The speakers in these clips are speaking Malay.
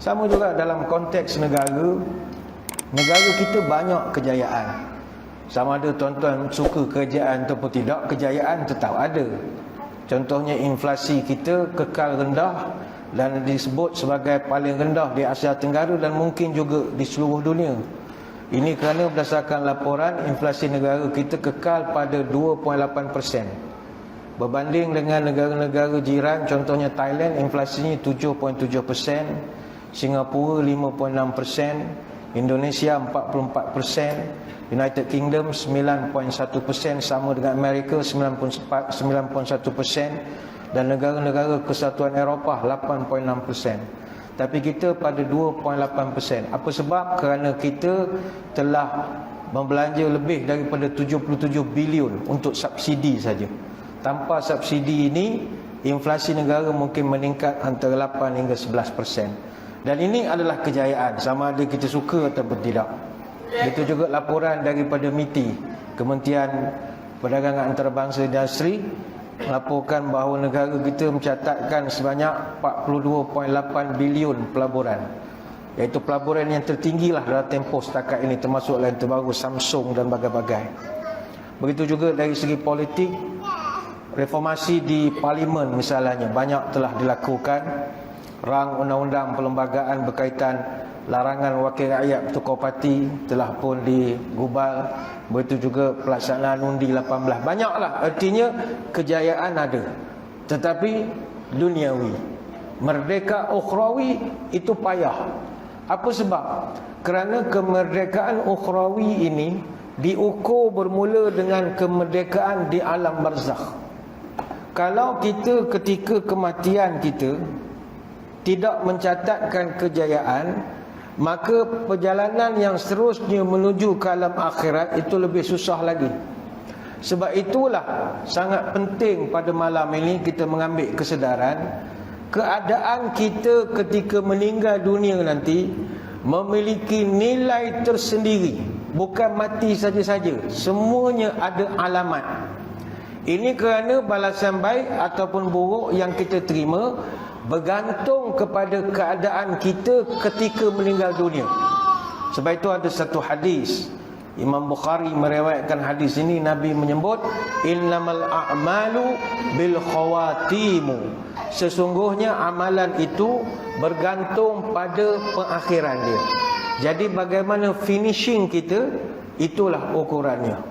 Sama juga dalam konteks negara kita banyak kejayaan. Sama ada tuan-tuan suka kejayaan ataupun tidak, kejayaan tetap ada. Contohnya inflasi kita kekal rendah dan disebut sebagai paling rendah di Asia Tenggara dan mungkin juga di seluruh dunia. Ini kerana berdasarkan laporan inflasi negara kita kekal pada 2.8%. Berbanding dengan negara-negara jiran, contohnya Thailand, inflasinya 7.7%, Singapura 5.6%, Indonesia 44%, United Kingdom 9.1%, sama dengan Amerika 9.1%, dan negara-negara Kesatuan Eropah 8.6%. Tapi kita pada 2.8%. Apa sebab? Kerana kita telah membelanja lebih daripada 77 bilion untuk subsidi saja. Tanpa subsidi ini, inflasi negara mungkin meningkat antara 8 hingga 11%. Dan ini adalah kejayaan, sama ada kita suka ataupun tidak. Itu juga laporan daripada MITI, Kementerian Perdagangan Antarabangsa dan Industri, melaporkan bahawa negara kita mencatatkan sebanyak 42.8 bilion pelaburan, iaitu pelaburan yang tertinggi lah dalam tempoh setakat ini, termasuk yang terbaru Samsung dan bagai-bagai. Begitu juga dari segi politik, reformasi di parlimen misalnya banyak telah dilakukan. Rang undang-undang perlembagaan berkaitan larangan wakil rakyat bertukar parti telah pun digubal. Begitu juga pelaksanaan undi 18. Banyaklah, artinya kejayaan ada, tetapi duniawi. Merdeka ukhrawi itu payah. Apa sebab? Kerana kemerdekaan ukhrawi ini diukur bermula dengan kemerdekaan di alam barzakh. Kalau kita ketika kematian kita tidak mencatatkan kejayaan, maka perjalanan yang seterusnya menuju ke alam akhirat itu lebih susah lagi. Sebab itulah sangat penting pada malam ini kita mengambil kesedaran keadaan kita ketika meninggal dunia nanti memiliki nilai tersendiri. Bukan mati saja-saja, semuanya ada alamat. Ini kerana balasan baik ataupun buruk yang kita terima bergantung kepada keadaan kita ketika meninggal dunia. Sebab itu ada satu hadis, Imam Bukhari meriwayatkan hadis ini, Nabi menyebut innamal a'malu bil khawatimu. Sesungguhnya amalan itu bergantung pada pengakhiran dia. Jadi bagaimana finishing kita, itulah ukurannya.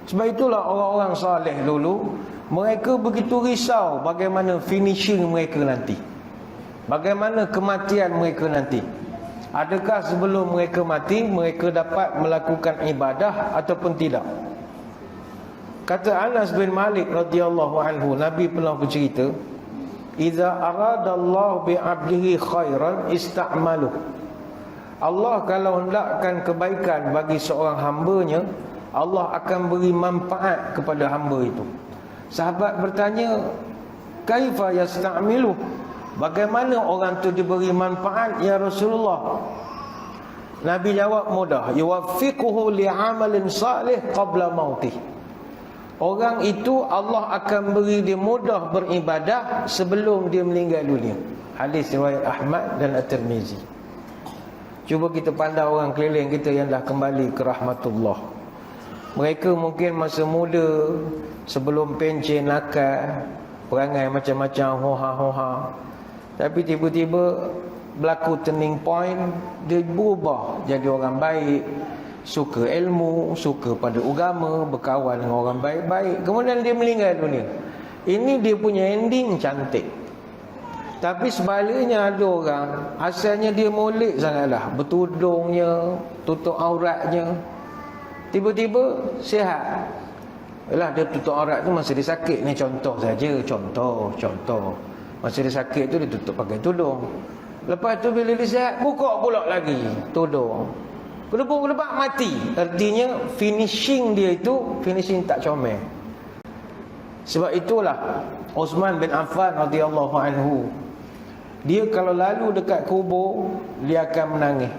Sebab itulah orang-orang saleh dulu, mereka begitu risau bagaimana finishing mereka nanti, bagaimana kematian mereka nanti. Adakah sebelum mereka mati mereka dapat melakukan ibadah ataupun tidak? Kata Anas bin Malik radhiyallahu anhu, Nabi pernah bercerita, "Idza aradallahu bi 'abdihi khairan ista'maluh." Allah kalau hendakkan kebaikan bagi seorang hambanya, Allah akan beri manfaat kepada hamba itu. Sahabat bertanya, "Kaifa yasta'miluh?" Bagaimana orang tu diberi manfaat ya Rasulullah? Nabi jawab mudah, "Yuwaffiquhu li'amalin salih qabla mautih." Orang itu Allah akan beri dia mudah beribadah sebelum dia meninggal dunia. Hadis riwayat Ahmad dan At-Tirmizi. Cuba kita pandang orang keliling kita yang dah kembali ke rahmatullah. Mereka mungkin masa muda, sebelum pencen nakal, perangai macam-macam, hoha-hoha. Tapi tiba-tiba berlaku turning point, dia berubah jadi orang baik, suka ilmu, suka pada agama, berkawan dengan orang baik-baik. Kemudian dia meninggal dunia. Ini dia punya ending cantik. Tapi sebaliknya ada orang, asalnya dia molek sangatlah, bertudungnya, tutup auratnya, tiba-tiba sihat. Yalah, dia tutup aurat tu masa dia sakit. Ni contoh saja, contoh. Masa dia sakit tu dia tutup pakai tudung. Lepas tu bila dia sihat, buka pula lagi tudung. Kedua-dua mati. Artinya finishing dia itu finishing tak comel. Sebab itulah Uthman bin Affan radhiyallahu anhu, dia kalau lalu dekat kubur, dia akan menangis.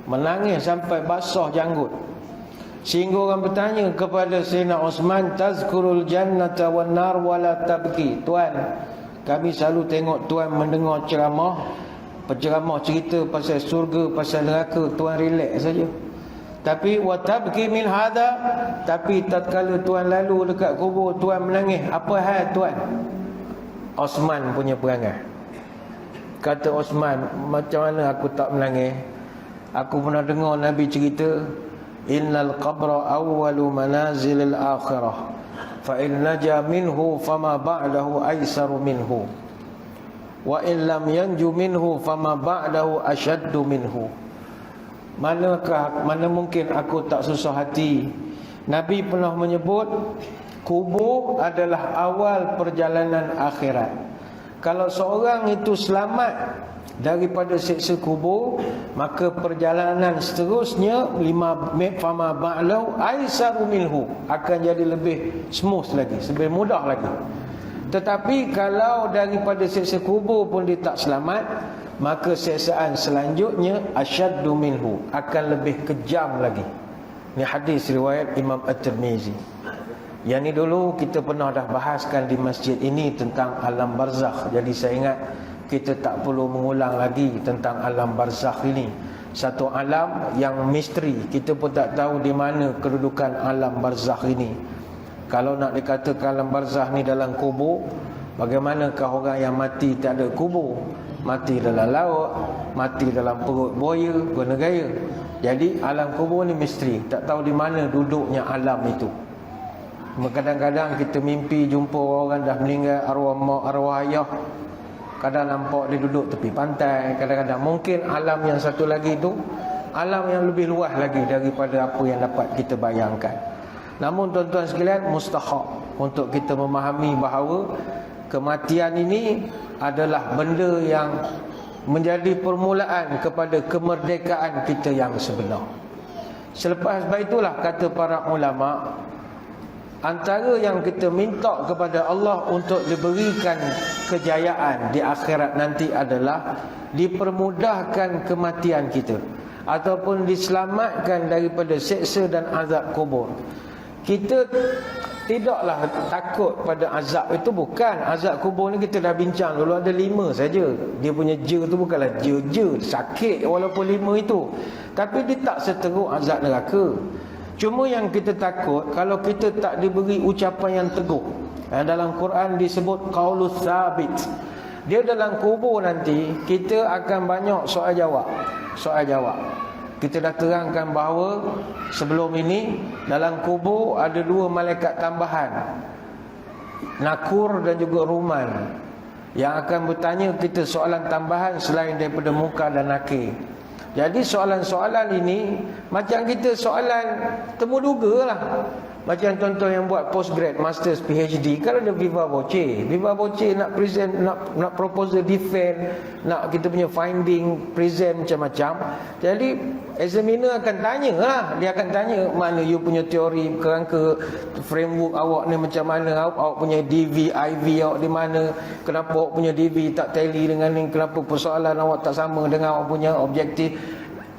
Menangis sampai basah janggut. Sehingga orang bertanya kepada Sayyidina Uthman, "Tazkurul jannata wan nar wala tabki." Tuan, kami selalu tengok Tuan mendengar ceramah, penceramah cerita pasal surga, pasal neraka, tuan relax saja. Tapi watabki min hadha, tapi tatkala tuan lalu dekat kubur, tuan menangis. Apa hal tuan? Osman punya perangai. Kata Osman, macam mana aku tak menangis? Aku pernah dengar Nabi cerita, innal qabra awwalu manazilil akhirah, fa in naja minhu fama ba'dahu aisaru minhu, wa in lam yanju minhu fama ba'dahu ashaddu minhu. Mana mungkin aku tak susah hati. Nabi pernah menyebut kubur adalah awal perjalanan akhirat. Kalau seorang itu selamat daripada siksa kubur, maka perjalanan seterusnya fama ba'dahu aisaru minhu, akan jadi lebih smooth lagi, lebih mudah lagi. Tetapi kalau daripada siksa kubur pun dia tak selamat, maka siksaan selanjutnya asyaddu minhu, akan lebih kejam lagi. Ini hadis riwayat Imam At-Tirmizi. Yang ni dulu kita pernah dah bahaskan di masjid ini tentang alam barzakh. Jadi saya ingat kita tak perlu mengulang lagi tentang alam barzakh ini. Satu alam yang misteri, kita pun tak tahu di mana kedudukan alam barzakh ini. Kalau nak dikatakan alam barzakh ni dalam kubur, bagaimanakah orang yang mati tak ada kubur? Mati dalam laut, mati dalam perut buaya, guna gaya. Jadi alam kubur ni misteri, tak tahu di mana duduknya alam itu. Kadang-kadang kita mimpi jumpa orang dah meninggal, arwah mak, arwah ayah. Kadang nampak dia duduk tepi pantai. Kadang-kadang mungkin alam yang satu lagi itu alam yang lebih luas lagi daripada apa yang dapat kita bayangkan. Namun tuan-tuan sekalian, mustahak untuk kita memahami bahawa kematian ini adalah benda yang menjadi permulaan kepada kemerdekaan kita yang sebenar. Selepas itulah kata para ulama, antara yang kita minta kepada Allah untuk diberikan kejayaan di akhirat nanti adalah dipermudahkan kematian kita, ataupun diselamatkan daripada seksa dan azab kubur. Kita tidaklah takut pada azab itu, bukan. Azab kubur ni kita dah bincang dulu, ada 5 saja. Dia punya je tu bukanlah je sakit walaupun 5 itu, tapi dia tak seteruk azab neraka. Cuma yang kita takut kalau kita tak diberi ucapan yang teguh. Dalam Quran disebut qaulus sabit. Dia dalam kubur nanti kita akan banyak soal jawab. Kita dah terangkan bahawa sebelum ini dalam kubur ada 2 malaikat tambahan, Nakur dan juga Ruman, yang akan bertanya kita soalan tambahan selain daripada Munkar dan Nakir. Jadi soalan-soalan ini macam kita soalan temu duga lah. Macam contoh yang buat postgrad, masters, PhD, kalau ada viva voce nak present, nak proposal defend, nak kita punya finding present macam-macam. Jadi examiner akan tanya lah, dia akan tanya mana you punya teori, kerangka framework awak ni macam mana, awak punya DV, IV awak di mana, kenapa awak punya DV tak tally dengan ni, kenapa persoalan awak tak sama dengan awak punya objektif.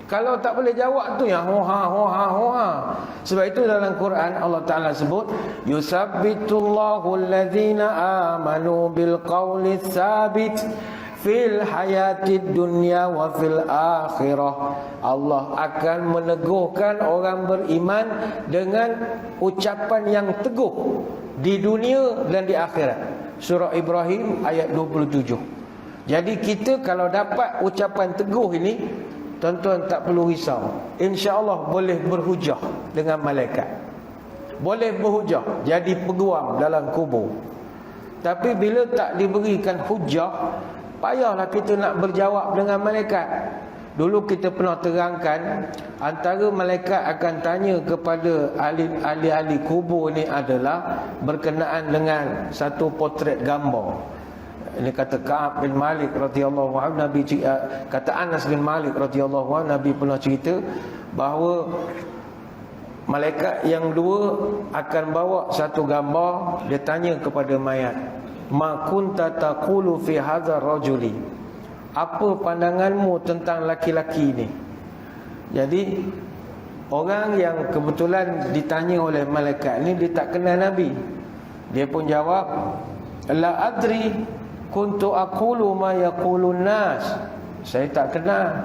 Kalau tak boleh jawab tu yang hoha. Sebab itu dalam Quran Allah Ta'ala sebut yusabbitullahu alladhina amanu bil qawli tsabit fil hayatid dunya wa fil akhirah. Allah akan meneguhkan orang beriman dengan ucapan yang teguh di dunia dan di akhirat. Surah Ibrahim ayat 27. Jadi kita kalau dapat ucapan teguh ini, tuan-tuan tak perlu risau. InsyaAllah boleh berhujah dengan malaikat, boleh berhujah jadi peguam dalam kubur. Tapi bila tak diberikan hujah, payahlah kita nak berjawab dengan malaikat. Dulu kita pernah terangkan, antara malaikat akan tanya kepada ahli-ahli kubur ni adalah berkenaan dengan satu potret gambar. Ini kata Ka'ab bin Malik radhiyallahu anhu, Nabi kata Anas bin Malik radhiyallahu anhu, Nabi pernah cerita bahawa malaikat yang 2 akan bawa satu gambar. Dia tanya kepada mayat, ma kunta taqulu fi hadzal rajuli, apa pandanganmu tentang laki-laki ini? Jadi orang yang kebetulan ditanya oleh malaikat ni, dia tak kenal Nabi. Dia pun jawab, la adri kuntu aqulu ma yaqulun nas. Saya tak kenal.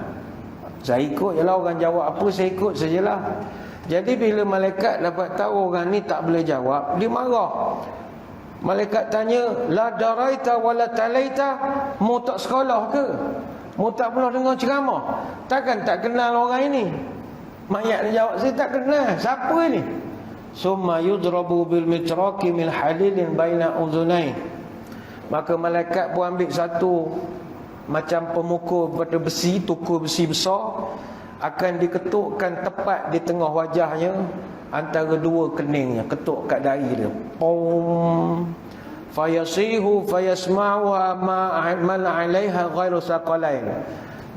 Saya ikut je lah, orang jawab apa saya ikut sajalah. Jadi bila malaikat dapat tahu orang ni tak boleh jawab, dia marah. Malaikat tanya, la daraita wala talaita, mu tak sekolah ke? Mu tak pernah dengar ceramah? Takkan tak kenal orang ini? Mayat dia jawab, saya tak kenal. Siapa ni? Summa yudrabu bil mitraqi min halilin baina udhunain. Maka malaikat pun ambil satu macam pemukul pada besi, tukul besi besar, akan diketukkan tepat di tengah wajahnya, antara dua keningnya, ketuk kat dahi dia. Pom. Fayasihu fayasma'uha man 'alaiha ghairu saqalain.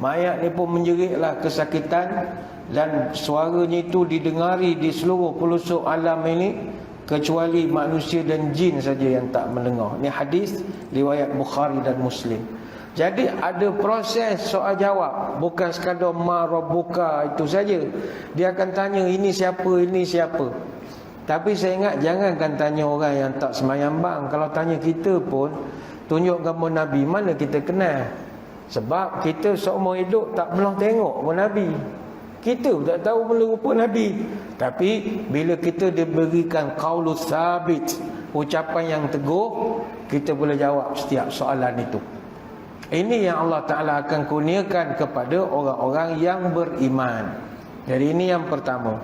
Mayat ni pun menjeritlah kesakitan, dan suaranya itu didengari di seluruh pelosok alam ini, kecuali manusia dan jin saja yang tak mendengar. Ini hadis riwayat Bukhari dan Muslim. Jadi ada proses soal jawab, bukan sekadar ma rabbuka itu saja. Dia akan tanya ini siapa, ini siapa. Tapi saya ingat jangankan tanya orang yang tak sembahyang bang. Kalau tanya kita pun, tunjuk gambar Nabi, mana kita kenal. Sebab kita seumur hidup tak pernah tengok pun Nabi. Kita tak tahu pun rupa Nabi. Tapi bila kita diberikan qaulus sabit, ucapan yang teguh, kita boleh jawab setiap soalan itu. Ini yang Allah Ta'ala akan kurniakan kepada orang-orang yang beriman. Jadi ini yang pertama.